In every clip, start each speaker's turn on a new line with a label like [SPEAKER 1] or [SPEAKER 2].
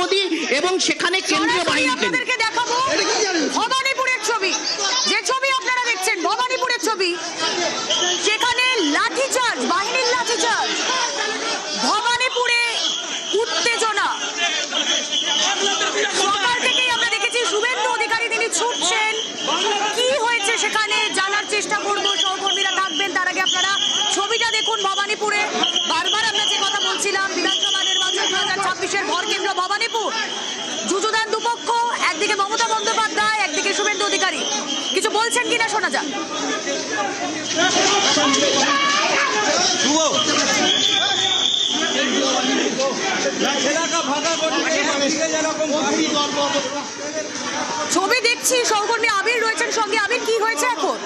[SPEAKER 1] মোদী এবং সেখানে কেন্দ্রীয় বাহিনীকে
[SPEAKER 2] দেখাবো ভবানীপুরের ছবি, যে ছবি আপনারা দেখছেন ভবানীপুরের ছবি, সেখানে লাঠিচার্জ, বাহিনীর লাঠিচার্জ, ভবানীপুরে উত্তেজনা। সকাল থেকেই আমরা দেখেছি শুভেন্দু অধিকারী তিনি ছুটছেন, কি হয়েছে সেখানে জানার চেষ্টা করব, সহকর্মীরা থাকবেন। তার আগে আপনারা ছবিটা দেখুন ভবানীপুরে। বারবার আমরা যে কথা বলছিলাম, বিধানসভা নির্বাচন 2026-এর ভর কেন্দ্র ভবানীপুর, যুযুধান দুপক্ষ, একদিকে মমতা বন্দ্যোপাধ্যায়, একদিকে শুভেন্দু অধিকারী। কিছু বলছেন কিনা শোনা যাক। ছবি দেখছি, সহকর্মী আবির রয়েছেন সঙ্গে। আবির, কি হয়েছে এখন?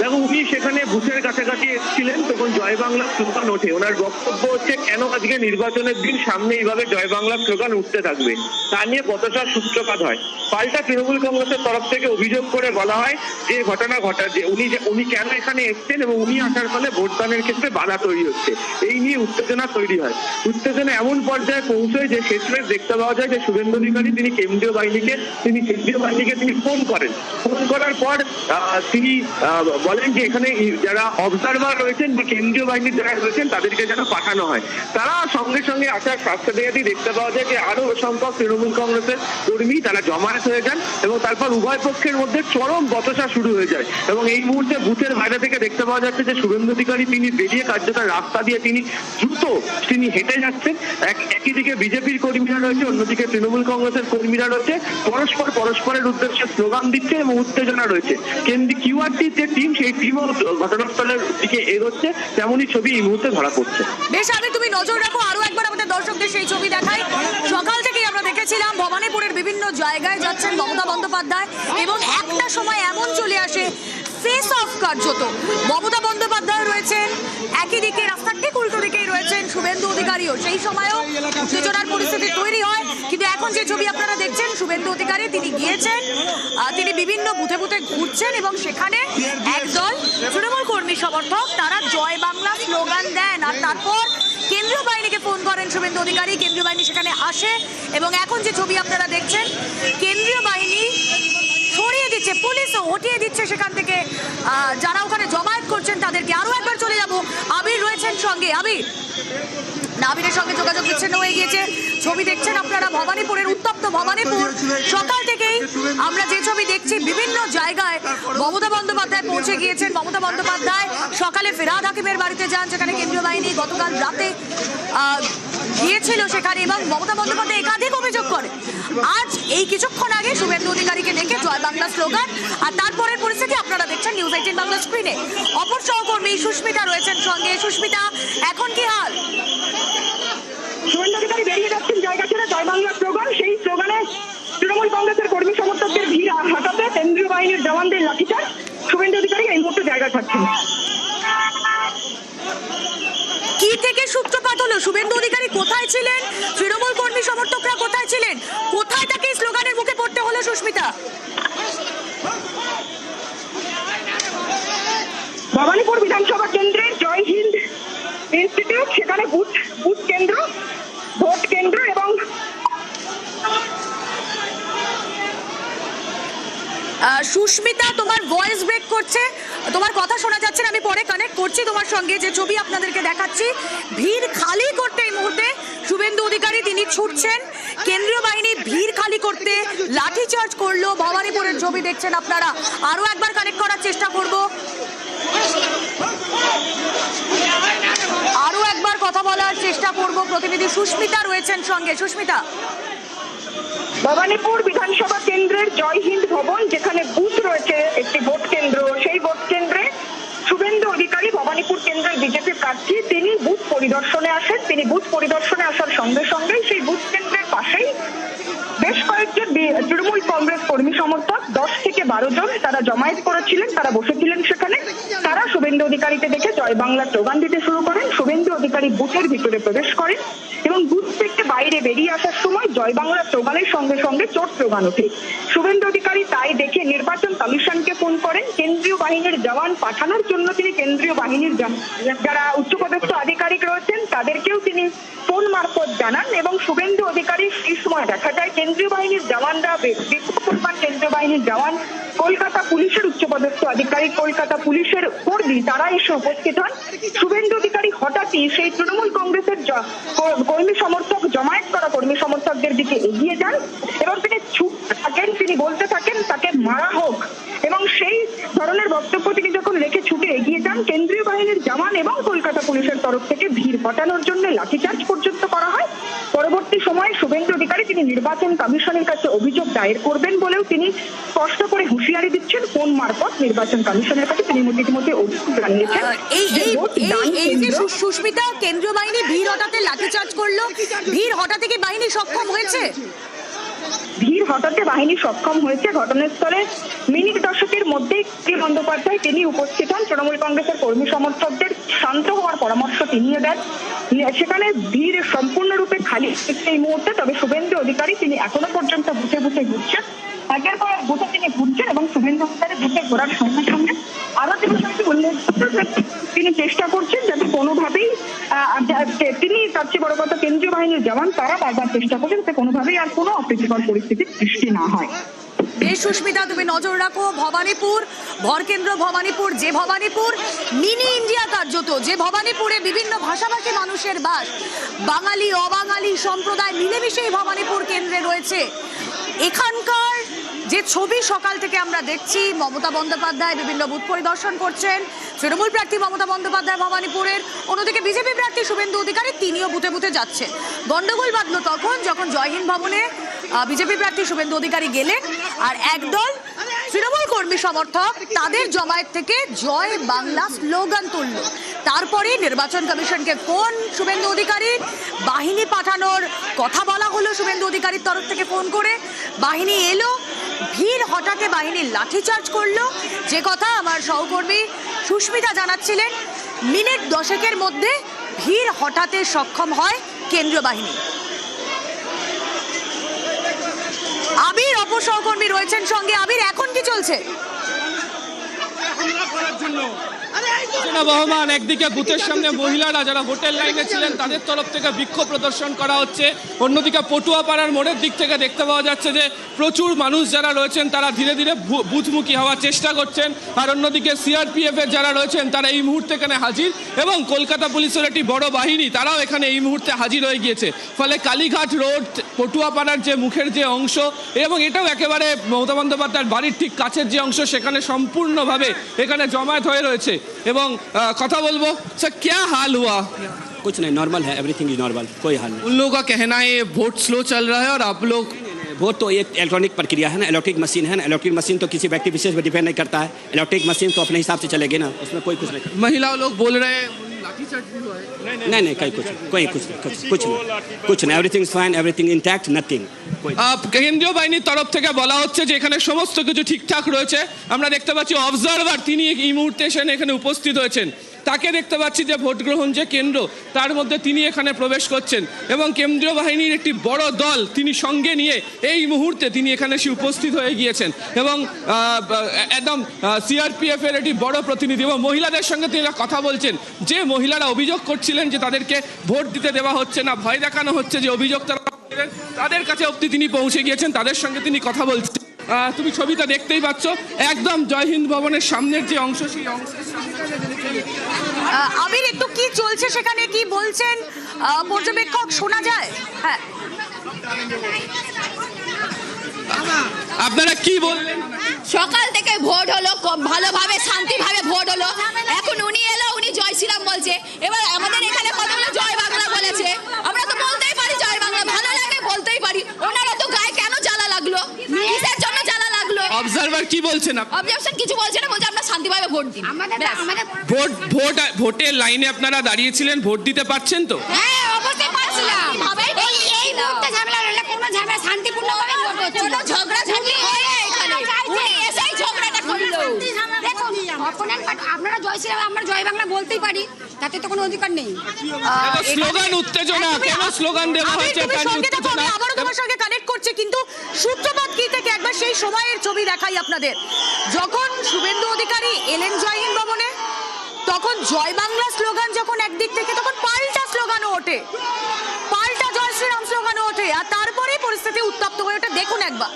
[SPEAKER 3] দেখো, উনি সেখানে বুথের কাছাকাছি এসেছিলেন, তখন জয় বাংলা স্লোগান ওঠে। ওনার বক্তব্য হচ্ছে কেন আজকে নির্বাচনের দিন সামনে এইভাবে জয় বাংলা স্লোগান উঠতে থাকবে, তা নিয়ে বচসার সূত্রপাত হয়। পাল্টা তৃণমূল কংগ্রেসের তরফ থেকে অভিযোগ করে বলা হয় যে ঘটনা ঘটা যে উনি কেন এখানে এসছেন এবং উনি আসার ফলে ভোটদানের ক্ষেত্রে বাধা তৈরি হচ্ছে, এই নিয়ে উত্তেজনা তৈরি হয়। উত্তেজনা এমন পর্যায়ে পৌঁছয় যে শেষমেশ দেখতে পাওয়া যায় যে শুভেন্দু অধিকারী তিনি কেন্দ্রীয় বাহিনীকে তিনি ফোন করেন। ফোন করার পর তিনি বলেন যে এখানে যারা অবজারভার রয়েছেন বা কেন্দ্রীয় বাহিনীর যারা রয়েছেন তাদেরকে যেন পাঠানো হয়। তারা সঙ্গে সঙ্গে আসার সাথে দেখতে পাওয়া যায় যে আরো সংখ্যক তৃণমূল কংগ্রেসের কর্মী তারা জমায়েত হয়ে যান এবং তারপর উভয় পক্ষের মধ্যে চরম বচসা শুরু হয়ে যায়। এবং এই মুহূর্তে বুথের বাইরে থেকে দেখতে পাওয়া যাচ্ছে যে শুভেন্দু অধিকারী তিনি বেরিয়ে কার্যত রাস্তা দিয়ে তিনি হেঁটে যাচ্ছেন। একই দিকে বিজেপির কর্মীরা রয়েছে, অন্যদিকে তৃণমূল কংগ্রেসের কর্মীরা রয়েছে, পরস্পরের উদ্দেশ্যে স্লোগান দিচ্ছে এবং উত্তেজনা রয়েছে। কিউআরটির যে টিম, সেই টিমও ঘটনাস্থলের দিকে এগোচ্ছে, তেমনই ছবি এই মুহূর্তে ধরা পড়ছে।
[SPEAKER 2] বেশ, আমি তুমি নজর রাখো, আরো একবার আমাদের দর্শকদের সেই ছবি দেখাই। সকাল থেকেই আমরা দেখেছিলাম ভবানীপুরের বিভিন্ন জায়গায় যাচ্ছেন মমতা বন্দ্যোপাধ্যায় এবং একটা সময় এমন চলে আসে ফেস অফ কার্যত মমতা বন্দ্যোপাধ্যায় রয়েছেন, একই দিকে রাস্তার ঠিক উল্টো দিকেই রয়েছেন শুভেন্দু অধিকারীও। সেই সময়ও উত্তেজনার পরিস্থিতি তৈরি হয়, কিন্তু এখন যে ছবি আপনারা দেখছেন শুভেন্দু অধিকারী তিনি গিয়েছেন, তিনি বিভিন্ন বুথে বুথে ঘুরছেন এবং সেখানে একদল তৃণমূল কর্মী সমর্থক তারা জয় বাংলা স্লোগান দেন। আর তারপর কেন্দ্রীয় বাহিনীকে ফোন করেন শুভেন্দু অধিকারী, কেন্দ্রীয় বাহিনী সেখানে আসে এবং এখন যে ছবি আপনারা দেখছেন কেন্দ্রীয় বাহিনী সরিয়ে দিচ্ছে, পুলিশও হটিয়ে দিচ্ছে সেখান থেকে যারা ওখানে জমায়েত করছেন তাদেরকে। আরো একবার চলে যাব, আবির রয়েছেন সঙ্গে। আবিরের সঙ্গে যোগাযোগ বিচ্ছিন্ন হয়ে গিয়েছে। ছবি দেখছেন আপনারা ভবানীপুরের, উত্তপ্ত ভবানীপুর। সকাল থেকেই আমরা যে ছবি দেখছি বিভিন্ন জায়গায় মমতা বন্দ্যোপাধ্যায় পৌঁছে গিয়েছেন। মমতা বন্দ্যোপাধ্যায় সকালে ফিরহাদ হাকিমের বাড়িতে যান, যেখানে কেন্দ্রীয় বাহিনী গতকাল রাতে গিয়েছিল সেখানে, এবং মমতা বন্দ্যোপাধ্যায় একাধিক অভিযোগ করে আজ এই কিছুক্ষণ আগে শুভেন্দু অধিকারীকে দেখে জয় বাংলা স্লোগান। আর তারপরের পরিস্থিতি আপনারা দেখছেন নিউজ 18 বাংলা স্ক্রিনে। অপর সহকর্মী সুস্মিতা রয়েছেন সঙ্গে। সুস্মিতা, এখন কি হাল?
[SPEAKER 4] শুভেন্দু অধিকারী বেরিয়ে যাচ্ছেন জায়গা ছেড়ে জয় বাংলা স্লোগান, সেই স্লোগানে তৃণমূল কংগ্রেসের কর্মী সমর্থকদের ভিড় হাঁটাতে কেন্দ্রীয় বাহিনীর জওয়ানদের লাঠিচার্জ। শুভেন্দু অধিকারী এই মুহূর্তে জায়গা ছাড়ছেন।
[SPEAKER 2] কি থেকে সূত্রপাত হলো? শুভেন্দু অধিকারী কোথায় ছিলেন? তৃণমূল কর্মী সমর্থকরা কোথায় ছিলেন? কোথায় তাকে স্লোগানের মুখে পড়তে হলো সুস্মিতা?
[SPEAKER 4] ভবানীপুর বিধানসভা কেন্দ্রের জয় হিন্দ ইনস্টিটিউট, সেখানে বুথ কেন্দ্র, ভোট কেন্দ্র এবং
[SPEAKER 2] সুস্মিতা, তোমার ভয়েস ব্রেক করছে, তোমার কথা শোনা যাচ্ছে না। আমি পরে কানেক্ট করছি তোমার সঙ্গে। যে ছবি আপনাদেরকে দেখাচ্ছি, ভিড় খালি করতে এই মুহূর্তে শুভেন্দু অধিকারী তিনি ছুটছেন, কেন্দ্রীয় বাহিনী ভিড় খালি করতে লাঠিচার্জ করলো। ভবানীপুরের ছবি দেখছেন আপনারা। আরো একবার কানেক্ট করার চেষ্টা করব, আরো একবার কথা বলার চেষ্টা করব। প্রতিনিধি সুস্মিতা রয়েছেন সঙ্গে। সুস্মিতা,
[SPEAKER 4] ভবানীপুর বিধানসভা কেন্দ্রের জয় হিন্দ ভবন, যেখানে বুথ রয়েছে একটি ভোট কেন্দ্র, সেই ভোট কেন্দ্রে শুভেন্দু অধিকারী ভবানীপুর কেন্দ্রের বিজেপি প্রার্থী, তিনি বুথ পরিদর্শনে আসেন। তিনি বুথ পরিদর্শনে আসার সঙ্গে সঙ্গেই সেই বুথ কেন্দ্রের পাশেই বেশ কয়েকজন তৃণমূল কংগ্রেস কর্মী সমর্থক 10 থেকে 12 জন তারা জমায়েত করেছিলেন, তারা বসেছিলেন সেখানে, তারা শুভেন্দু অধিকারীকে দেখে জয় বাংলা স্লোগান দিতে শুরু করেন। শুভেন্দু অধিকারী বুথের ভিতরে প্রবেশ করেন এবং বুথ থেকে বাইরে বেরিয়ে আসার সময় জয় বাংলা স্লোগানের সঙ্গে সঙ্গে চোট স্লোগান ওঠে। শুভেন্দু অধিকারী তাই দেখে নির্বাচন কমিশনকে ফোন করেন। কেন্দ্রীয় বাহিনীর জওয়ান পাঠানোর জন্য তিনি কেন্দ্রীয় বাহিনীর যারা উচ্চপদস্থ আধিকারিক রয়েছেন তাদেরকেও তিনি ফোন মারফত জানান এবং শুভেন্দু অধিকারী সেই সময় দেখা যায় কেন্দ্রীয় বাহিনীর জওয়ানরা বিপুল পরিমাণ কেন্দ্রীয় বাহিনীর জওয়ান, কলকাতা পুলিশের উচ্চপদস্থ আধিকারিক, কলকাতা পুলিশের কর্মী তারা এসে উপস্থিত হন। শুভেন্দু অধিকারী হঠাৎই সেই তৃণমূল কংগ্রেসের কর্মী সমর্থক, জমায়েত করা কর্মী সমর্থকদের দিকে এগিয়ে যান এবং তিনি ছুটতে থাকেন, তিনি বলতে থাকেন তাকে মারা হোক এবং সেই ধরনের বক্তব্য তিনি যখন রেখে ছুটে এগিয়ে যান, কেন্দ্রীয় বাহিনীর জওয়ান এবং কলকাতা পুলিশের তরফ থেকে ভিড় হটানোর জন্য লাঠিচার্জ পর্যন্ত করা হয়। পরবর্তী সময়ে শুভেন্দু অধিকারী তিনি নির্বাচন কমিশনের কাছে অভিযোগ দায়ের করবেন বলেও তিনি স্পষ্ট করে হুঁশিয়ারি দিচ্ছেন ফোন মারফত নির্বাচন কমিশনের কাছে। তিনি ইতিমধ্যে অভিযোগ জানিয়েছেন।
[SPEAKER 2] এই যে সুস্মিতা, কেন্দ্রীয় বাহিনী ভিড় হটাতে লাঠিচার্জ করলো, ভিড় হটাতে কি বাহিনী সক্ষম হয়েছে?
[SPEAKER 4] ভিড় হটাতে বাহিনী সক্ষম হয়েছে। ঘটনাস্থলে মিনিট দশকের মধ্যেই শ্রী বন্দ্যোপাধ্যায় তিনি উপস্থিত হন। তৃণমূল কংগ্রেসের কর্মী সমর্থকদের শান্ত হওয়ার পরামর্শ তিনি দেন। সেখানে ভিড় সম্পূর্ণরূপে খালি এই মুহূর্তে, তবে শুভেন্দু অধিকারী তিনি এখনো পর্যন্ত বুথে বুথে ঘুরছেন। একের পর এক বুথে তিনি ঘুরছেন এবং শুভেন্দু অধিকারী বুথে ঘোরার সঙ্গে সঙ্গে আরো যে বিষয়টি উল্লেখ করছেন, তিনি চেষ্টা করছেন যাতে কোনোভাবেই তিনি তার চেয়ে বড় কথা কেন্দ্রীয় বাহিনীর জওয়ান তারা বারবার চেষ্টা করছেন যাতে কোনোভাবেই আর কোনো অপ্রীতিকর পরিস্থিতির সৃষ্টি না হয়।
[SPEAKER 2] বেশ সুস্মিতা, তুমি নজর রাখো ভবানীপুর, ভরকেন্দ্র ভবানীপুর, যে ভবানীপুর মিনি ইন্ডিয়া কার্যত, যে ভবানীপুরে বিভিন্ন ভাষাভাষী মানুষের বাস, বাঙালি অবাঙালি সম্প্রদায় মিলেমিশেই ভবানীপুর কেন্দ্রে রয়েছে। এখানকার যে ছবি সকাল থেকে আমরা দেখছি, মমতা বন্দ্যোপাধ্যায় বিভিন্ন বুথ পরিদর্শন করছেন, তৃণমূল প্রার্থী মমতা বন্দ্যোপাধ্যায় ভবানীপুরের, অন্যদিকে বিজেপি প্রার্থী শুভেন্দু অধিকারী তিনিও বুথে বুথে যাচ্ছেন। গন্ডগোল বাঁধলো তখন যখন জয়হিন্দ ভবনে বিজেপি প্রার্থী শুভেন্দু অধিকারী গেলেন আর একদল তৃণমূল কর্মী সমর্থক তাদের জমায়েত থেকে জয় বাংলা স্লোগান তুলল। তারপরে নির্বাচন কমিশনকে ফোন শুভেন্দু অধিকারীর, বাহিনী পাঠানোর কথা বলা হলো শুভেন্দু অধিকারীর তরফ থেকে ফোন করে, বাহিনী এলো, ভিড় হঠাতে বাহিনী লাঠিচার্জ করলো। যে কথা আমার সহকর্মী সুস্মিতা জানাচ্ছিলেন, মিনিট দশেকের মধ্যে ভিড় হঠাতে সক্ষম হয় কেন্দ্রীয় বাহিনী। আবির অপসহকর্মী রয়েছেন সঙ্গে। আবির, এখন কি চলছে?
[SPEAKER 5] বহমান, একদিকে বুথের সামনে মহিলারা যারা ভোটের লাইনে ছিলেন তাদের তরফ থেকে বিক্ষোভ প্রদর্শন করা হচ্ছে, অন্যদিকে পটুয়াপাড়ার মোড়ের দিক থেকে দেখতে পাওয়া যাচ্ছে যে প্রচুর মানুষ যারা রয়েছেন তারা ধীরে ধীরে বুথমুখী হওয়ার চেষ্টা করছেন, আর অন্যদিকে সিআরপিএফ এর যারা রয়েছেন তারা এই মুহূর্তে এখানে হাজির এবং কলকাতা পুলিশের একটি বড় বাহিনী তারাও এখানে এই মুহূর্তে হাজির হয়ে গিয়েছে। ফলে কালীঘাট রোড, পটুয়াপাড়ার যে মুখের যে অংশ এবং এটাও একেবারে মমতা বন্দ্যোপাধ্যায়ের বাড়ির ঠিক কাছের যে অংশ সেখানে সম্পূর্ণভাবে এখানে জমায়েত হয়ে রয়েছে। এবং কথা বলবো, স্যার क्या हाल हुआ?
[SPEAKER 6] कुछ नहीं, नॉर्मल है, एवरीथिंग इज नॉर्मल, कोई हाल नहीं।
[SPEAKER 5] उन लोगों का कहना है ये वोट स्लो चल रहा है और आप लोग
[SPEAKER 6] वोट तो एक इलेक्ट्रॉनिक प्रक्रिया है ना, इलेक्ट्रिक मशीन है ना, इलेक्ट्रिक मशीन तो किसी व्यक्ति विशेष पर डिपेंड नहीं करता है, इलेक्ट्रिक मशीन तो अपने हिसाब से चलेगी ना, उसमें कोई कुछ नहीं।
[SPEAKER 5] महिला लोग बोल रहे हैं लाठीचार्ज भी हुआ है।
[SPEAKER 6] नहीं नहीं, कुछ नहीं, everything is fine, everything intact, nothing.
[SPEAKER 5] কেন্দ্রীয় বাহিনীর তরফ থেকে বলা হচ্ছে যে এখানে সমস্ত কিছু ঠিকঠাক রয়েছে। আমরা দেখতে পাচ্ছি অবজারভার তিনি এই মুহূর্তে এসে এখানে উপস্থিত হয়েছেন, তাকে দেখতে পাচ্ছি যে ভোট গ্রহণ যে কেন্দ্র তার মধ্যে তিনি এখানে প্রবেশ করছেন এবং কেন্দ্রীয় বাহিনীর একটি বড় দল তিনি সঙ্গে নিয়ে এই মুহূর্তে তিনি এখানে এসে উপস্থিত হয়ে গিয়েছেন এবং একদম সিআরপিএফ এর একটি বড় প্রতিনিধি এবং মহিলাদের সঙ্গে তিনি কথা বলছেন। যে মহিলারা অভিযোগ করছিলেন যে তাদেরকে ভোট দিতে দেওয়া হচ্ছে না, ভয় দেখানো হচ্ছে, যে অভিযোগ তাদের কাছে অবধি তিনি পৌঁছে গিয়েছেন, তাদের সঙ্গে তিনি কথা বলছেন। তুমি ছবিটা দেখতেই পাচ্ছ, একদম জয় হিন্দ ভবনের সামনের যে অংশ সেই অংশ।
[SPEAKER 2] আবির, একটু কি চলছে সেখানে, কি বলছেন পর্যবেক্ষক, শোনা যায়? হ্যাঁ,
[SPEAKER 5] আপনারা কি বললেন?
[SPEAKER 7] সকাল থেকে ভোট হলো, ভালোভাবে শান্তিভাবে ভোট হলো, এখন উনি এলো, উনি জয় শ্রীরাম বলছে। এবার আমাদের এখানে কতগুলো জয় বাংলা বলেছে, আমরা তো বলতেই পারি জয় বাংলা, ভালো লাগে বলতেই পারি। ওনারা তো গায়ে কেন জ্বালা লাগলো, কিসের জন্য জ্বালা লাগলো?
[SPEAKER 5] অবজারভার কি বলছেন?
[SPEAKER 7] অবজেকশন কিছু বলছে না, বলছে আমরা শান্তিভাবে ভোট দিই।
[SPEAKER 5] ভোটের লাইনে আপনারা দাঁড়িয়েছিলেন, ভোট দিতে পারছেন তো?
[SPEAKER 7] হ্যাঁ, অবশ্যই পারছিলাম। এই মুহূর্তে ঝামেলা হলে কোনো ঝামেলা শান্তিপূর্ণভাবে ভোট হচ্ছে, কোনো ঝগড়া ঝামেলা হয় এখানে, উনি এসেই ঝগড়াটা করলো। ছিলাম, আমরা জয় বাংলা বলতেই পারি, তাতে তো কোনো অধিকার নেই।
[SPEAKER 5] স্লোগান উত্তেজনা, কেন স্লোগান দেওয়া হয়েছে তার উত্তেজনা।
[SPEAKER 2] আবারও তোমার সঙ্গে কানেক্ট করছে, কিন্তু সূত্রপাত কি থেকে একবার সেই সময়ের ছবি দেখাই আপনাদের। যখন শুভেন্দু অধিকারী এলেন জয় হিন্দ ভবনে, তখন জয় বাংলা স্লোগান যখন একদিক থেকে, তখন পাল্টা স্লোগানও ওঠে, পাল্টা জয় শ্রীরাম স্লোগানও ওঠে, আর তারপরেই পরিস্থিতি উত্তপ্ত হয়ে ওঠে। দেখুন একবার।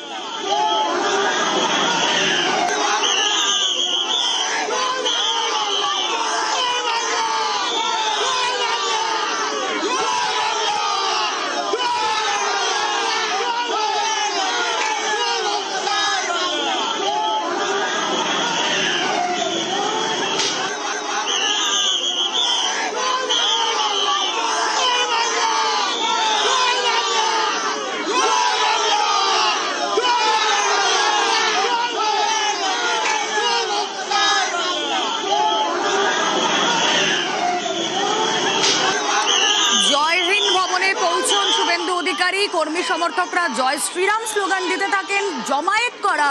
[SPEAKER 2] কর্মী সমর্থকরা জয় শ্রীরাম স্লোগান দিতে থাকেন, জমায়েত করা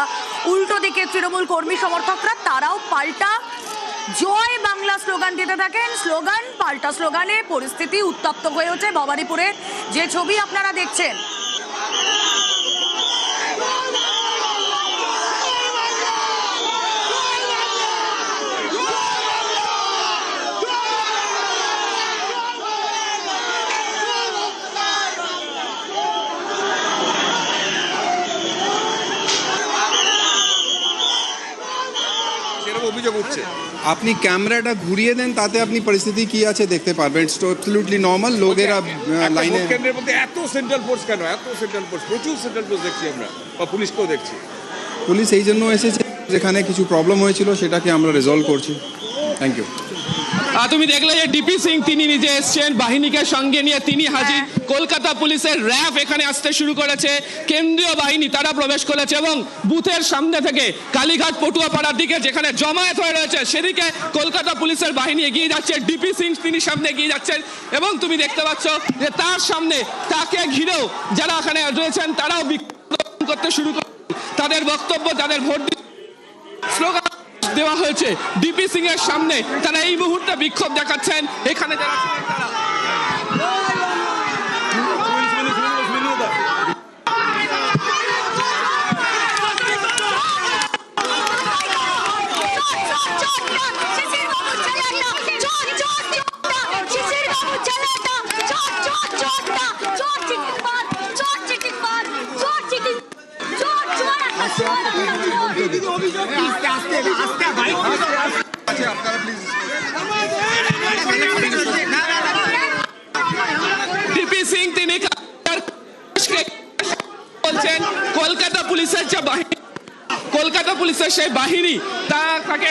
[SPEAKER 2] উল্টো দিকে তৃণমূল কর্মী সমর্থকরা তারাও পাল্টা জয় বাংলা স্লোগান দিতে থাকেন। স্লোগান পাল্টা স্লোগানে পরিস্থিতি উত্তপ্ত হয়ে ওঠে ভবানীপুরের যে ছবি আপনারা দেখছেন।
[SPEAKER 8] অভিযোগ উঠছে, আপনি ক্যামেরাটা ঘুরিয়ে দেন, তাতে আপনি পরিস্থিতি কি আছে দেখতে পারবেন। It's absolutely normal. লোকেরা লাইনে,
[SPEAKER 9] কেন্দ্রের মধ্যে এত সেন্ট্রাল ফোর্স কেন? এত সেন্ট্রাল ফোর্স, প্রচুর সেন্ট্রাল ফোর্স দেখছি আমরা, বা পুলিশকেও দেখছি।
[SPEAKER 8] পুলিশ এই জন্য এসেছে, যেখানে কিছু প্রবলেম হয়েছিল সেটাকে আমরা রিজলভ করছি। Thank you.
[SPEAKER 5] তুমি দেখলে যে ডিপি সিং তিনি নিজে এসছেন, বাহিনীকে সঙ্গে নিয়ে তিনি হাজির। কলকাতা পুলিশের র্যাব এখানে আসতে শুরু করেছে, কেন্দ্রীয় বাহিনী তারা প্রবেশ করেছে এবং বুথের সামনে থেকে কালীঘাট পটুয়াপাড়ার দিকে যেখানে জমায়েত হয়ে রয়েছে সেদিকে কলকাতা পুলিশের বাহিনী এগিয়ে যাচ্ছে। ডিপি সিং তিনি সামনে এগিয়ে যাচ্ছেন এবং তুমি দেখতে পাচ্ছ যে তার সামনে তাকে ঘিরেও যারা এখানে রয়েছেন তারাও বিক্ষোভ করতে শুরু করে। তাদের বক্তব্য, তাদের ভোট স্লোগান দেওয়া হয়েছে ডিপি সিং এর সামনে, তারা এই মুহূর্তে বিক্ষোভ দেখাচ্ছেন। এখানে যারা ছিলেন তারা ডিপি সিং তিনি বলছেন কলকাতা পুলিশের যে বাহিনী, কলকাতা পুলিশের সেই বাহিনী তাকে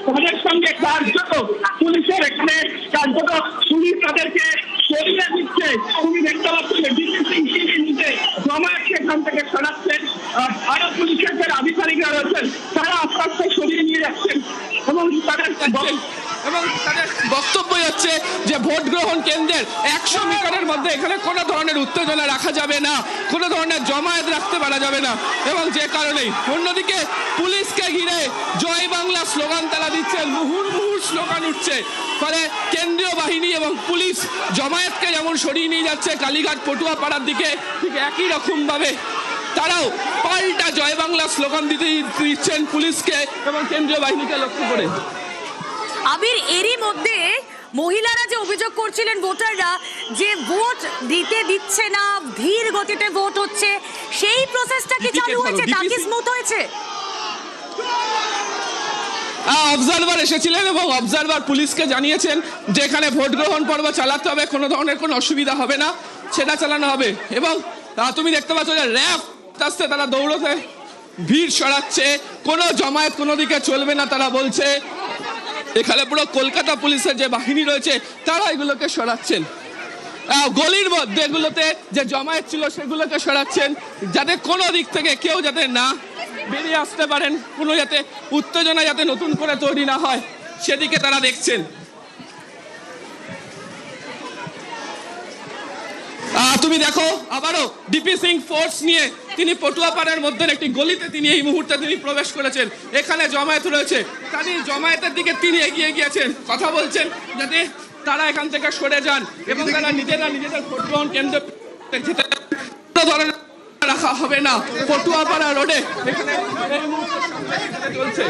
[SPEAKER 3] তাদের সঙ্গে কার্যত পুলিশের এখানে কার্যত পুলিশ তাদেরকে সরিয়ে দিচ্ছে। তুমি দেখতে পাচ্ছ জমায়েত সেখান থেকে সরাচ্ছেন, আরো পুলিশের যারা আধিকারিকরা রয়েছেন তারা আস্তে আস্তে সরিয়ে নিয়ে যাচ্ছেন এবং তাদের
[SPEAKER 5] বক্তব্য হচ্ছে যে ভোট গ্রহণ কেন্দ্রের 100 মিটারের মধ্যে এখানে কোনো ধরনের উত্তেজনা রাখা যাবে না, কোনো ধরনের জমায়েত রাখতে পারা যাবে না এবং যে কারণেই অন্যদিকে পুলিশকে ঘিরে জয় বাংলা স্লোগান তারা দিচ্ছেন, মুহুর্মুহু স্লোগান উঠছে। ফলে কেন্দ্রীয় বাহিনী এবং পুলিশ জমায়েতকে যেমন সরিয়ে নিয়ে যাচ্ছে কালীঘাট পটুয়াপাড়ার দিকে, ঠিক একই রকম ভাবে তারাও পাল্টা জয় বাংলা স্লোগান দিতে দিচ্ছেন পুলিশকে এবং কেন্দ্রীয় বাহিনীকে লক্ষ্য করে।
[SPEAKER 2] আবির, এরই মধ্যে মহিলারা যে অভিযোগ করছিলেন ভোটাররা যে ভোট দিতে দিচ্ছে না, ধীর গতিতে ভোট হচ্ছে, সেই প্রসেসটা কি চালু হয়েছে? তা কি স্মুথ হয়েছে?
[SPEAKER 5] অবজারভার এসেছিলেন এবং অবজারভার পুলিশকে জানিয়েছেন যে এখানে ভোট গ্রহণ পর্ব চালাতে হবে, কোনো ধরনের কোনো অসুবিধা হবে না, সেটা চালানো হবে। এবং তুমি দেখতে পাচ্ছ যে র্যাব আসতে তারা দৌড়তে ভিড় সরাচ্ছে, কোনো জমায়েত কোনো দিকে চলবে না তারা বলছে। এখানে পুরো কলকাতা পুলিশের যে বাহিনী রয়েছে তারা এগুলোকে সরাচ্ছেন, গলির মধ্যে এগুলোতে যে জমায়েত ছিল সেগুলোকে সরাচ্ছেন, যাতে কোনো দিক থেকে কেউ যাতে না বেরিয়ে আসতে পারেন, কোনো যাতে উত্তেজনা যাতে নতুন করে তৈরি না হয় সেদিকে তারা দেখছেন। তুমি দেখো আবারও ডিপি সিং ফোর্স নিয়ে তিনি পটুয়াপাড়ার মধ্যে একটি গলিতে তিনি এই মুহূর্তে তিনি প্রবেশ করেছেন। এখানে জমায়েত রয়েছে, তাদের জমায়েতের দিকে তিনি এগিয়ে গিয়েছেন, কথা বলছেন যাতে তারা এখান থেকে সরে যান এবং তারা নিজেদের ভোট গ্রহণ কেন্দ্র যেতে কোনো ধরনের রাখা হবে না। পটুয়াপাড়া রোডে এখানে এই মুহূর্তে চলছে।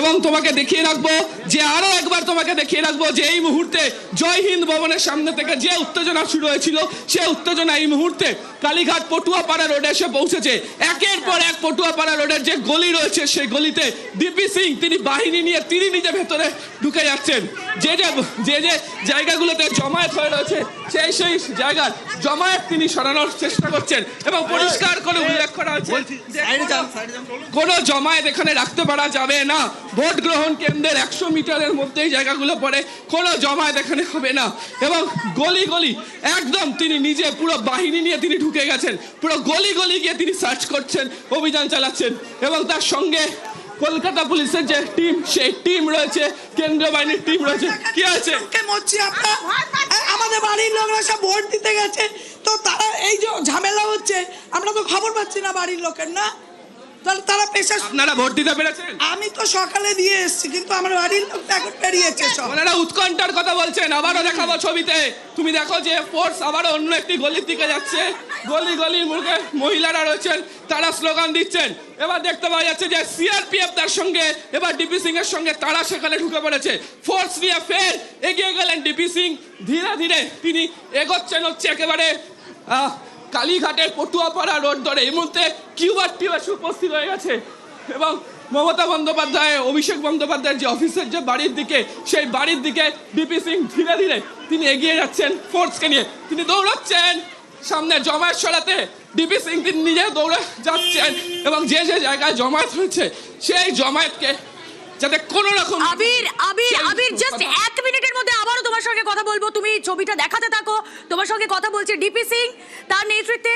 [SPEAKER 5] এবং তোমাকে দেখিয়ে রাখবো যে আরো একবার তোমাকে দেখিয়ে রাখবো যে এই মুহূর্তে জয় হিন্দ ভবনের সামনে থেকে যে উত্তেজনা শুরু হয়েছিল সে উত্তেজনা এই মুহূর্তে কালীঘাট পটুয়াপাড়া রোডে এসে পৌঁছেছে। একের পর এক পটুয়াপাড়া রোডের যে গলি রয়েছে সেই গলিতে ডিপি সিং তিনি বাহিনী নিয়ে তিনি নিজে ভেতরে ঢুকে যাচ্ছেন। যে জায়গাগুলোতে জমায়েত হয়ে রয়েছে সেই জায়গার জমায়েত তিনি সরানোর চেষ্টা করছেন এবং পরিষ্কার করে উল্লেখ করা হচ্ছে কোনো জমায়েত এখানে রাখতে পারা যাবে না। ভোট গ্রহণ কেন্দ্রের 100 মিটারের মধ্যেই জায়গাগুলো পড়ে, কোনো জমায়েত এখানে হবে না। এবং গলি গলি একদম তিনি নিজে পুরো বাহিনী নিয়ে তিনি ঢুকে গেছেন, পুরো গলি গলি গিয়ে তিনি সার্চ করছেন, অভিযান চালাচ্ছেন এবং তার সঙ্গে কলকাতা পুলিশের যে টিম সেই টিম রয়েছে, কেন্দ্রীয় বাহিনীর টিম রয়েছে। কি আছে
[SPEAKER 10] আমাদের বাড়ির লোকরা সব ভোট দিতে গেছে, তো তারা এই যে ঝামেলা হচ্ছে আমরা তো খবর পাচ্ছি না বাড়ির লোকের, না তারা পেশা।
[SPEAKER 5] আপনারা ভোট দিতে পেরেছেন?
[SPEAKER 10] আমি তো সকালে দিয়ে এসেছি, কিন্তু আমার বাড়ির লোক এখন বেরিয়েছে সব।
[SPEAKER 5] ওনারা উৎকণ্ঠার কথা বলছেন। আবারও দেখাবো ছবিতে, তুমি দেখো যে ফোর্স আবারও অন্য একটি গলির দিকে যাচ্ছে, গলি গলি মুখে মহিলারা রয়েছেন, তারা স্লোগান দিচ্ছেন। এবার দেখতে পাওয়া যাচ্ছে যে সিআরপিএফ তার সঙ্গে এবার ডিপি সিং এর সঙ্গে তারা সেখানে ঢুকে পড়েছে। ফোর্স নিয়ে ফের এগিয়ে গেলেন ডিপি সিং, ধীরে ধীরে তিনি এগোচ্ছেন হচ্ছে একেবারে কালীঘাটের পটুয়াপাড়া রোড ধরে। এই মুহূর্তে কিউআর টিম উপস্থিত হয়ে গেছে এবং মমতা বন্দ্যোপাধ্যায়, অভিষেক বন্দ্যোপাধ্যায়ের যে অফিসের যে বাড়ির দিকে সেই বাড়ির দিকে ডিপি সিং ধীরে ধীরে তিনি এগিয়ে যাচ্ছেন ফোর্সকে নিয়ে। তিনি দৌড়াচ্ছেন সামনে জমায়েত সরাতে। ডিপি সিং তিনি নিজে দৌড়ে যাচ্ছেন এবং যে জায়গায় জমায়েত হয়েছে সেই জমায়েতকে যাতে কোনো রকম
[SPEAKER 2] আবির জাস্ট 1 মিনিটের মধ্যে আবারও তোমার সঙ্গে কথা বলবো, তুমি ছবিটা দেখাতে থাকো। তোমার সঙ্গে কথা বলছে ডিপি সিং, তার নেতৃত্বে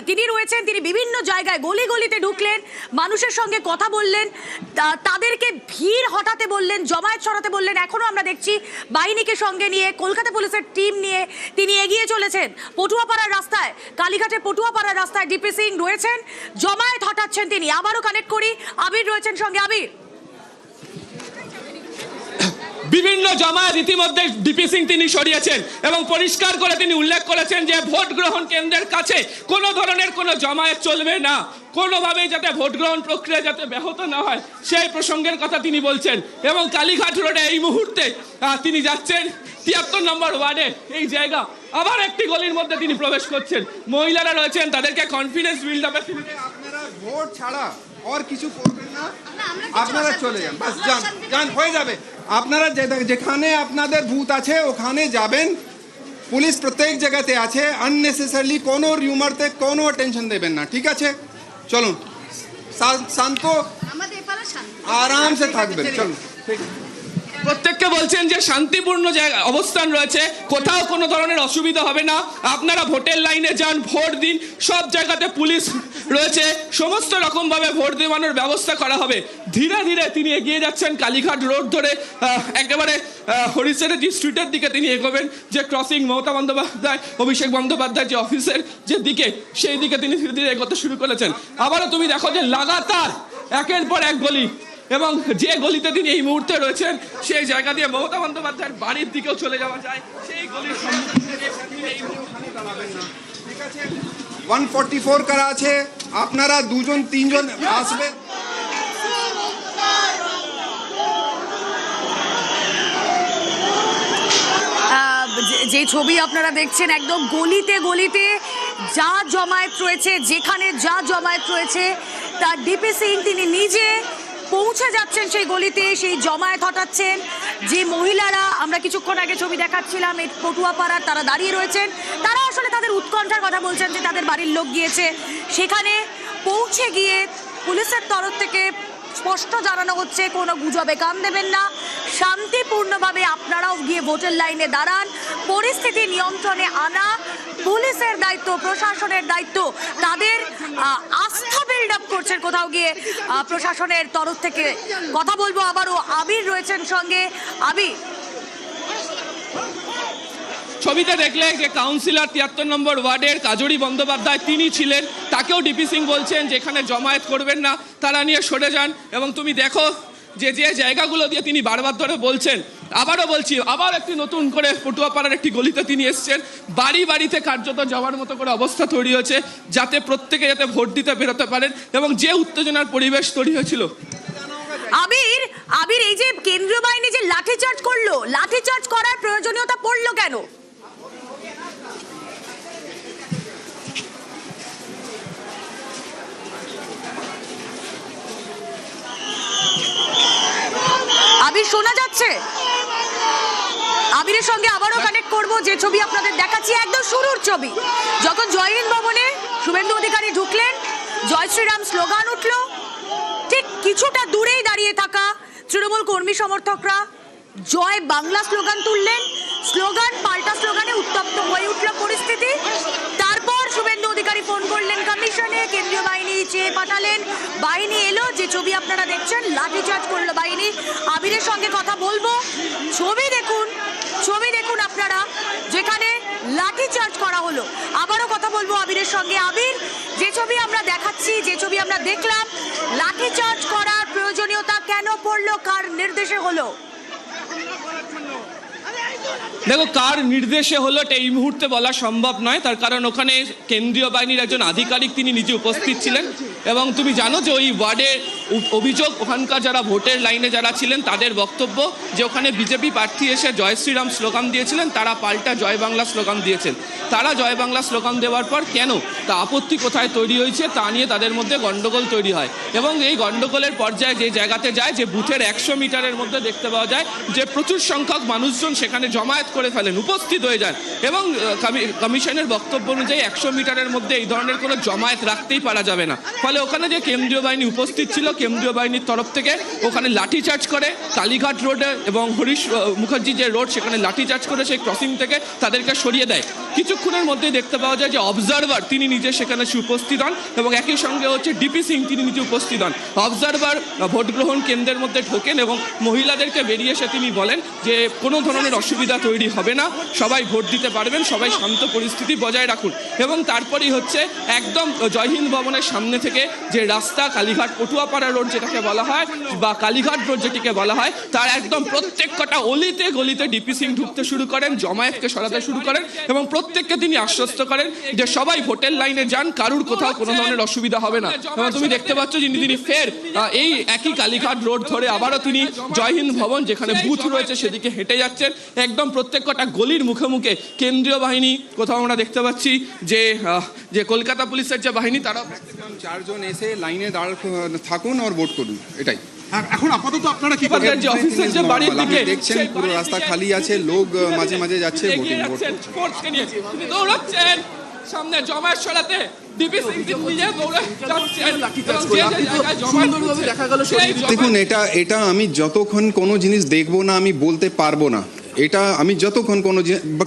[SPEAKER 2] তিনি রয়েছেন, তিনি বিভিন্ন জায়গায় গলি গলিতে ঢুকলেন, মানুষের সঙ্গে কথা বললেন, তাদেরকে ভিড় হটাতে বললেন, জমায়েত সরাতে বললেন। এখনো আমরা দেখছি বাহিনীকে সঙ্গে নিয়ে কলকাতা পুলিশের টিম নিয়ে তিনি এগিয়ে চলেছেন পটুয়াপাড়ার রাস্তায়, কালীঘাটের পটুয়াপাড়ার রাস্তায় ডিপি সিং রয়েছেন, জমায়েত হটাচ্ছেন তিনি। আবারও কানেক্ট করি, আবির রয়েছেন সঙ্গে। আবির,
[SPEAKER 5] বিভিন্ন জমায়েত ইতিমধ্যে ডিপি সিং তিনি সরিয়েছেন এবং পরিষ্কার করে তিনি উল্লেখ করেছেন যে ভোট গ্রহণ কেন্দ্রের কাছে কোনো ধরনের কোনো জমায়েত চলবে না, কোনোভাবেই যাতে ভোট গ্রহণ প্রক্রিয়া যাতে ব্যাহত না হয় সেই প্রসঙ্গের কথা তিনি বলছেন। এবং কালীঘাট রোডে এই মুহূর্তে তিনি যাচ্ছেন 73 নম্বর ওয়ার্ডে এই জায়গা, আবার একটি গলির মধ্যে তিনি প্রবেশ করছেন। মহিলারা রয়েছেন, তাদেরকে কনফিডেন্স বিল্ড আপে তিনি
[SPEAKER 8] আপনারা ভোট ছাড়া আর কিছু করবেন না, আপনারা চলে যান, বাস যান হয়ে যাবে। আপনারা যেখানে আপনাদের বুথ আছে ওখানে যাবেন, পুলিশ প্রত্যেক জায়গাতে আছে, আননেসেসারিলি কোনো রিউমারতে কোনো টেনশন দেবেন না, ঠিক আছে? চলুন শান্ত আরামসে থাকবেন, চলুন।
[SPEAKER 5] প্রত্যেককে বলছেন যে শান্তিপূর্ণ জায়গা অবস্থান রয়েছে, কোথাও কোনো ধরনের অসুবিধা হবে না, আপনারা ভোটের লাইনে যান, ভোট দিন, সব জায়গাতে পুলিশ রয়েছে, সমস্ত রকমভাবে ভোট দেওয়ানোর ব্যবস্থা করা হবে। ধীরে ধীরে তিনি এগিয়ে যাচ্ছেন কালীঘাট রোড ধরে, একেবারে হরিচেরি স্ট্রিটের দিকে তিনি এগোবেন, যে ক্রসিং মমতা বন্দ্যোপাধ্যায়, অভিষেক বন্দ্যোপাধ্যায় যে অফিসের যে দিকে, সেই দিকে তিনি ধীরে ধীরে এগোতে শুরু করেছেন। আবারও তুমি দেখো যে লাগাতার একের পর এক গলি, এবং যে গলিতে তিনি এই মুহূর্তে রয়েছেন সেই জায়গা দিয়ে মমতা বন্দ্যোপাধ্যায়ের বাড়ির দিকেও চলে যাওয়া যায়, সেই গলির
[SPEAKER 8] ঠিক আছে? 144 করা আছে, আপনারা 2-3 আসবেন।
[SPEAKER 2] যে ছবি আপনারা দেখছেন, একদম গলিতে গলিতে যা জমায়েত রয়েছে, যেখানে যা জমায়েত রয়েছে, তার ডিপি সিং তিনি নিজে পৌঁছে যাচ্ছেন সেই গলিতে, সেই জমায়েত হটাচ্ছেন। যে মহিলারা আমরা কিছুক্ষণ আগে ছবি দেখাচ্ছিলাম এই পটুয়াপাড়ার, তারা দাঁড়িয়ে রয়েছেন, তারা আসলে তাদের উৎকণ্ঠার কথা বলছেন যে তাদের বাড়ির লোক গিয়েছে সেখানে, পৌঁছে গিয়ে পুলিশের তরফ থেকে স্পষ্ট জানানো হচ্ছে কোনো গুজবে কান দেবেন না, শান্তিপূর্ণভাবে আপনারাও গিয়ে ভোটের লাইনে দাঁড়ান, পরিস্থিতি নিয়ন্ত্রণে আনা পুলিশের দায়িত্ব, প্রশাসনের দায়িত্ব। তাদের আস্থা বিল্ড আপ করছেন কোথাও গিয়ে প্রশাসনের তরফ থেকে। কথা বলবো আবারও, আবির রয়েছেন সঙ্গে। আবির,
[SPEAKER 5] ছবিতে দেখলে যে কাউন্সিলর 73 নম্বর ওয়ার্ডের কাজরি বন্দ্যোপাধ্যায় তিনি ছিলেন, তাকেও ডিপি সিং বলছেন যে এখানে জমায়েত করবেন না, তারা নিয়ে সরে যান। এবং তুমি দেখো যে যে জায়গাগুলো দিয়ে তিনি বারবার ধরে বলছেন, আবারও বলছি, আবার একটি নতুন করে পটুয়াপাড়ার একটি গলিতে তিনি এসছেন, বাড়ি বাড়িতে কার্যত যাওয়ার মতো করে অবস্থা তৈরি হয়েছে যাতে প্রত্যেকে যাতে ভোট দিতে বেরোতে পারেন। এবং যে উত্তেজনার পরিবেশ তৈরি হয়েছিল,
[SPEAKER 2] আবির এই যে কেন্দ্রীয় বাহিনী যে লাঠিচার্জ করলো, লাঠিচার্জ করার প্রয়োজনীয়তা পড়লো কেন? আবির শোনা যাচ্ছে? আবিরের সঙ্গে আবারও কানেক্ট করব, যে ছবি আপনাদের দেখাচ্ছি একদম শুরুর ছবি, যখন জয় হিন্দ ভবনে শুভেন্দু অধিকারী ঢুকলেন, জয় শ্রীরাম স্লোগান উঠলো, ঠিক কিছুটা দূরেই দাঁড়িয়ে থাকা তৃণমূল কর্মী সমর্থকরা জয় বাংলা স্লোগান তুললেন, স্লোগান পাল্টা স্লোগানে উত্তপ্ত হয়ে উঠল পরিস্থিতি। তারপর শুভেন্দু অধিকারী ফোন করলেন কমিশনে, কেন্দ্রীয় বাহিনী চেয়ে পাঠালেন, বাহিনী এলো, যে ছবি আপনারা দেখছেন, লাঠিচার্জ করলো বাহিনী। আবিরের সঙ্গে কথা বলবো, ছবি দেখুন আপনারা, যেখানে লাঠিচার্জ করা হলো। আবারও কথা বলবো আবিরের সঙ্গে। আবির, যে ছবি আমরা দেখাচ্ছি, যে ছবি আমরা দেখলাম, লাঠিচার্জ করার প্রয়োজনীয়তা কেন পড়লো, কার নির্দেশে হলো?
[SPEAKER 5] দেখো, কার নির্দেশে হলো এটা এই মুহূর্তে বলা সম্ভব নয়, তার কারণ ওখানে কেন্দ্রীয় বাহিনীর একজন আধিকারিক তিনি নিজে উপস্থিত ছিলেন। এবং তুমি জানো যে ওই ওয়ার্ডে অভিযোগ, ওখানকার যারা ভোটের লাইনে যারা ছিলেন তাদের বক্তব্য যে ওখানে বিজেপি প্রার্থী এসে জয় শ্রীরাম স্লোগান দিয়েছিলেন, তারা পাল্টা জয় বাংলা স্লোগান দিয়েছেন। তারা জয় বাংলা স্লোগান দেওয়ার পর কেন তা আপত্তি কোথায় তৈরি হয়েছে তা নিয়ে তাদের মধ্যে গন্ডগোল তৈরি হয়। এবং এই গন্ডগোলের পর্যায়ে যে জায়গাতে যায়, যে বুথের 100 মিটারের মধ্যে দেখতে পাওয়া যায় যে প্রচুর সংখ্যক মানুষজন সেখানে জমায়েত করে ফেলেন, উপস্থিত হয়ে যান। এবং কমিশনের বক্তব্য অনুযায়ী 100 মিটারের মধ্যে এই ধরনের কোনো জমায়েত রাখতেই পারা যাবে না। ফলে ওখানে যে কেন্দ্রীয় বাহিনী উপস্থিত ছিল, কেন্দ্রীয় বাহিনীর তরফ থেকে ওখানে লাঠিচার্জ করে কালীঘাট রোডে এবং হরিশ মুখার্জি যে রোড, সেখানে লাঠিচার্জ করে সেই ক্রসিং থেকে তাদেরকে সরিয়ে দেয়। কিছুক্ষণের মধ্যে দেখতে পাওয়া যায় যে অবজারভার তিনি নিজে সেখানে উপস্থিত হন, এবং একই সঙ্গে হচ্ছে ডিপি সিং তিনি নিজে উপস্থিত হন। অবজারভার ভোট গ্রহণ কেন্দ্রের মধ্যে ঢোকেন এবং মহিলাদেরকে বেরিয়ে এসে তিনি বলেন যে কোনো ধরনের অসুবিধা তৈরি হবে না, সবাই ভোট দিতে পারবেন, সবাই শান্ত পরিস্থিতি বজায় রাখুন। এবং তারপরেই হচ্ছে একদম জয় হিন্দ ভবনের সামনে থেকে যে রাস্তা কালীঘাট পটুয়াপাড়া রোড যেটাকে বলা হয়, বা কালীঘাট রোড যেটিকে বলা হয়, তার একদম প্রত্যেক কটা অলিতে গলিতে ডিপি সিং ঢুকতে শুরু করেন, জমায়েতকে সরাতে শুরু করেন, এবং প্রত্যেককে তিনি আশ্বস্ত করেন যে সবাই ভোটের লাইনে যান, কারুর কোথাও কোনো ধরনের অসুবিধা হবে না। এবং তুমি দেখতে পাচ্ছ যে তিনি ফের এই একই কালীঘাট রোড ধরে আবারও তিনি জয় হিন্দ ভবন যেখানে বুথ রয়েছে সেদিকে হেঁটে যাচ্ছেন। একদম প্রত্যেক কটা গলির মুখে মুখে কেন্দ্রীয় বাহিনী, কোথাও আমরা দেখতে পাচ্ছি যে কলকাতা পুলিশের যে বাহিনী, তারা
[SPEAKER 8] 4 জন এসে লাইনে থাকুন আর ভোট করুন, এটাই।
[SPEAKER 11] এখন আপাতত আপনারা কি করবেন?
[SPEAKER 5] যে অফিসের যে বাড়ির দিকে
[SPEAKER 8] দেখছেন পুরো রাস্তা খালি আছে, লোক মাঝে মাঝে যাচ্ছে, ভোট
[SPEAKER 5] ফোর্সকে নিয়ে তিনি দৌড়াচ্ছেন সামনে জমায়েত সরাতে।
[SPEAKER 8] দেখুন, এটা আমি যতক্ষণ কোনো জিনিস দেখবো না আমি বলতে পারবো না। এটা আমি যতক্ষণ কোনো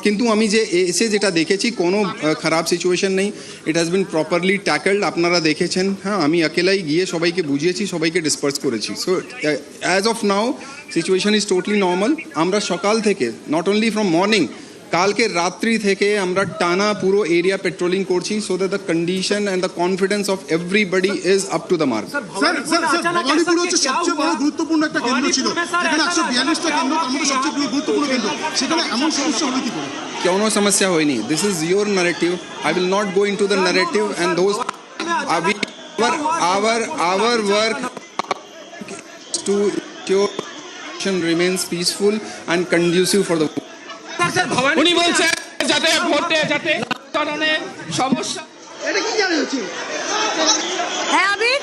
[SPEAKER 8] কিন্তু আমি যে এসে যেটা দেখেছি কোনো খারাপ সিচুয়েশন নেই, ইট হ্যাজ বিন প্রপারলি ট্যাকলড। আপনারা দেখেছেন, হ্যাঁ, আমি একেলাই গিয়ে সবাইকে বুঝিয়েছি, সবাইকে ডিসপার্স করেছি। So as of now situation is totally normal. আমরা সকাল থেকে, নট অনলি ফ্রম মর্নিং, কালকে রাত্রি থেকে আমরা টানা পুরো এরিয়া পেট্রোলিং করছি, so that the condition and the confidence of everybody is up to the mark.
[SPEAKER 11] Bhowanipore হচ্ছে সবচেয়ে বড় গুরুত্বপূর্ণ একটা কেন্দ্র ছিল, যেখানে 142টা কেন্দ্র, তার মধ্যে সবচেয়ে গুরুত্বপূর্ণ কেন্দ্র, সেখানে এমন সমস্যা হবে কি করে?
[SPEAKER 8] কোনো সমস্যা হয়নি। This is your narrative, I will not go into the narrative and those our work to ensure remains peaceful and conducive for the vote.
[SPEAKER 5] উনি বলছেন যাতে ভোটে যাতে কারণে সমস্যা।
[SPEAKER 11] এটা কি জানা হচ্ছে?
[SPEAKER 2] হ্যাঁ আবির,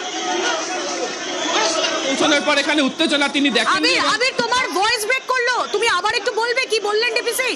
[SPEAKER 5] পৌঁছানোর পর এখানে উত্তেজনা তিনি দেখেন।
[SPEAKER 2] আবির তোমার ভয়েস ব্রেক করলো, তুমি আবার একটু বলবে কি বললেন ডিপি সিং?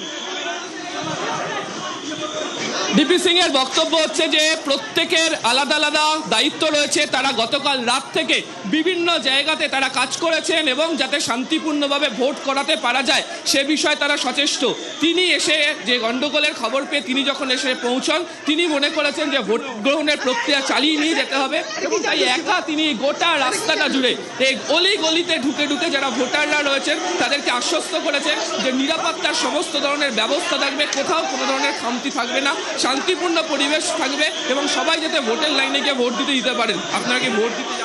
[SPEAKER 5] ভিপি সিং এর বক্তব্য হচ্ছে যে প্রত্যেকের আলাদা আলাদা দায়িত্ব রয়েছে, তারা গতকাল রাত থেকে বিভিন্ন জায়গাতে তারা কাজ করেছেন এবং যাতে শান্তিপূর্ণভাবে ভোট করাতে পারা যায় সে বিষয়ে তারা সচেষ্ট। তিনি এসে যে গন্ডগোলের খবর পেয়ে তিনি যখন এসে পৌঁছন তিনি মনে করেছেন যে ভোট গ্রহণের প্রক্রিয়া চালিয়ে নিয়ে যেতে হবে এবং তাই একা তিনি গোটা রাস্তাটা জুড়ে এই গলি গলিতে ঢুকে ঢুকে যারা ভোটাররা রয়েছেন তাদেরকে আশ্বস্ত করেছেন যে নিরাপত্তার সমস্ত ধরনের ব্যবস্থা থাকবে, কোথাও কোনো ধরনের খামতি থাকবে না, শান্তিপূর্ণ পরিবেশ থাকবে এবং সবাই যাতে ভোটের লাইনে গিয়ে ভোট দিতে পারেন। আপনারা কি ভোট দিতে